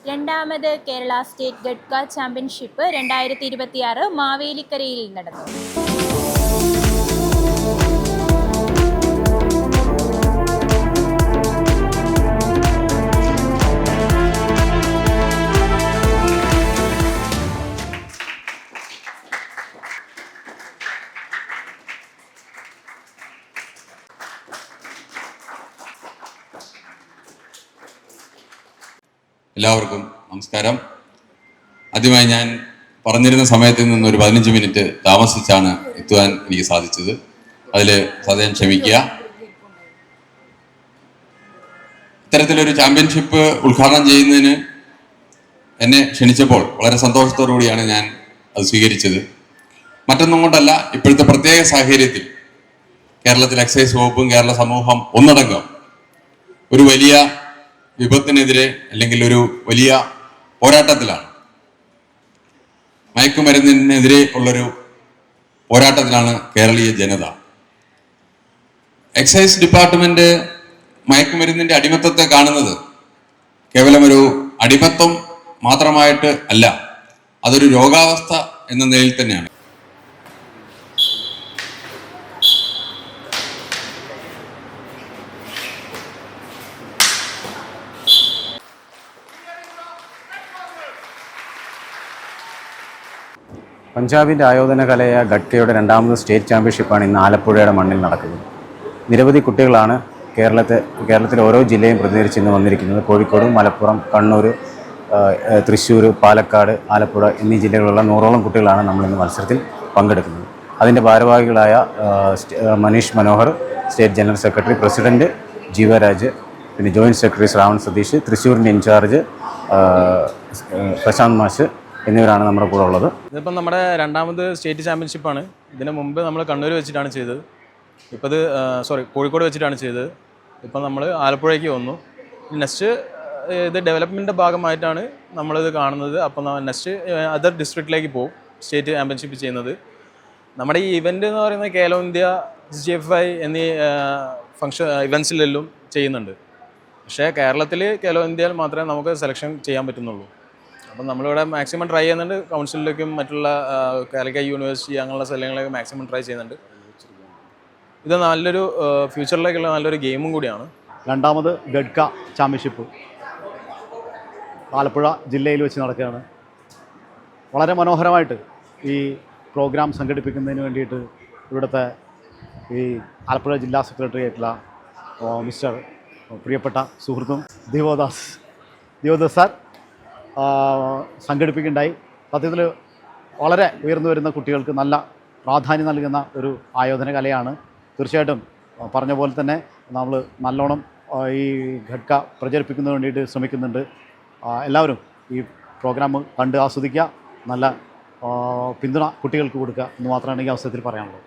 രണ്ടാമത് Kerala state Gatka championship 2026 മാവേലിക്കരയിൽ നടന്നു. എല്ലാവർക്കും നമസ്കാരം. ആദ്യമായി ഞാൻ പറഞ്ഞിരുന്ന സമയത്തിൽ നിന്ന് ഒരു 15 മിനിറ്റ് താമസിച്ചാണ് എത്തുവാൻ എനിക്ക് സാധിച്ചത്. അതിൽ സദയം ക്ഷമിക്കുക. ഇത്തരത്തിലൊരു ചാമ്പ്യൻഷിപ്പ് ഉദ്ഘാടനം ചെയ്യുന്നതിന് എന്നെ ക്ഷണിച്ചപ്പോൾ വളരെ സന്തോഷത്തോടു കൂടിയാണ് ഞാൻ അത് സ്വീകരിച്ചത്. മറ്റൊന്നും കൊണ്ടല്ല, ഇപ്പോഴത്തെ പ്രത്യേക സാഹചര്യത്തിൽ കേരളത്തിൽ എക്സൈസ് വകുപ്പും കേരള സമൂഹം ഒന്നടങ്കം ഒരു വലിയ വിപത്തിനെതിരെ അല്ലെങ്കിൽ ഒരു വലിയ പോരാട്ടത്തിലാണ്. മയക്കുമരുന്നിനെതിരെ ഉള്ളൊരു പോരാട്ടത്തിലാണ് കേരളീയ ജനത. എക്സൈസ് ഡിപ്പാർട്ട്മെന്റ് മയക്കുമരുന്നിന്റെ അടിമത്തത്തെ കാണുന്നത് കേവലം ഒരു അടിമത്തം മാത്രമായിട്ട് അല്ല, അതൊരു രോഗാവസ്ഥ എന്ന നിലയിൽ തന്നെയാണ്. പഞ്ചാബിൻ്റെ ആയോധന കലയായ ഗഡ്കയുടെ രണ്ടാമത് സ്റ്റേറ്റ് ചാമ്പ്യൻഷിപ്പാണ് ഇന്ന് ആലപ്പുഴയുടെ മണ്ണിൽ നടക്കുന്നത്. നിരവധി കുട്ടികളാണ് കേരളത്തിലെ ഓരോ ജില്ലയും പ്രതിനിധീകരിച്ച് ഇന്ന് വന്നിരിക്കുന്നത്. കോഴിക്കോട്, മലപ്പുറം, കണ്ണൂർ, തൃശ്ശൂർ, പാലക്കാട്, ആലപ്പുഴ എന്നീ ജില്ലകളിലുള്ള 100ഓളം കുട്ടികളാണ് നമ്മളിന്ന് മത്സരത്തിൽ പങ്കെടുക്കുന്നത്. അതിൻ്റെ ഭാരവാഹികളായ Manish Manohar, state general secretary, president Jeevaraj, പിന്നെ ജോയിൻറ്റ് സെക്രട്ടറി ശ്രാവൺ സതീഷ്, തൃശ്ശൂരിൻ്റെ ഇൻചാർജ് പ്രശാന്ത് മാഷ് എന്നിവരാണ് നമ്മുടെ കൂടെ ഉള്ളത്. ഇതിപ്പം നമ്മുടെ രണ്ടാമത് സ്റ്റേറ്റ് ചാമ്പ്യൻഷിപ്പാണ്. ഇതിന് മുമ്പ് നമ്മൾ കണ്ണൂർ വെച്ചിട്ടാണ് ചെയ്തത്. ഇപ്പോൾ കോഴിക്കോട് വെച്ചിട്ടാണ് ചെയ്തത്. ഇപ്പം നമ്മൾ ആലപ്പുഴയ്ക്ക് വന്നു. നെക്സ്റ്റ് ഇത് ഡെവലപ്മെൻറ്റിൻ്റെ ഭാഗമായിട്ടാണ് നമ്മളിത് കാണുന്നത്. അപ്പം നെക്സ്റ്റ് അതർ ഡിസ്ട്രിക്റ്റിലേക്ക് പോകും സ്റ്റേറ്റ് ചാമ്പ്യൻഷിപ്പ് ചെയ്യുന്നത്. നമ്മുടെ ഈ ഇവൻ്റ് എന്ന് പറയുന്നത് കേലോ ഇന്ത്യ, GFI എന്നീ ഇവൻസിലെല്ലാം ചെയ്യുന്നുണ്ട്. പക്ഷേ കേരളത്തിൽ കേലോ ഇന്ത്യയിൽ മാത്രമേ നമുക്ക് സെലക്ഷൻ ചെയ്യാൻ പറ്റുന്നുള്ളൂ. അപ്പം നമ്മളിവിടെ മാക്സിമം ട്രൈ ചെയ്യുന്നുണ്ട്. കൗൺസിലിലേക്കും മറ്റുള്ള കാലിക്കറ്റ് യൂണിവേഴ്സിറ്റി അങ്ങനെയുള്ള സ്ഥലങ്ങളിലേക്ക് മാക്സിമം ട്രൈ ചെയ്യുന്നുണ്ട്. ഇത് നല്ലൊരു ഫ്യൂച്ചറിലേക്കുള്ള നല്ലൊരു ഗെയിമും കൂടിയാണ്. രണ്ടാമത് ഗഡ്ക ചാമ്പ്യൻഷിപ്പ് ആലപ്പുഴ ജില്ലയിൽ വെച്ച് നടക്കുകയാണ്. വളരെ മനോഹരമായിട്ട് ഈ പ്രോഗ്രാം സംഘടിപ്പിക്കുന്നതിന് വേണ്ടിയിട്ട് ഇവിടുത്തെ ഈ ആലപ്പുഴ ജില്ലാ സെക്രട്ടറി ആയിട്ടുള്ള മിസ്റ്റർ പ്രിയപ്പെട്ട സുഹൃത്തും ദിവോദാസ് സാർ സംഘടിപ്പിക്കുകയുണ്ടായി. സത്യത്തിൽ വളരെ ഉയർന്നു വരുന്ന കുട്ടികൾക്ക് നല്ല പ്രാധാന്യം നൽകുന്ന ഒരു ആയോധന കലയാണ്. തീർച്ചയായിട്ടും പറഞ്ഞ പോലെ തന്നെ നമ്മൾ നല്ലോണം ഈ ഘട്ക പ്രചരിപ്പിക്കുന്നതിന് വേണ്ടിയിട്ട് ശ്രമിക്കുന്നുണ്ട്. എല്ലാവരും ഈ പ്രോഗ്രാം കണ്ട് ആസ്വദിക്കുക, നല്ല പിന്തുണ കുട്ടികൾക്ക് കൊടുക്കുക എന്ന് മാത്രമാണ് ഈ അവസരത്തിൽ പറയാനുള്ളത്.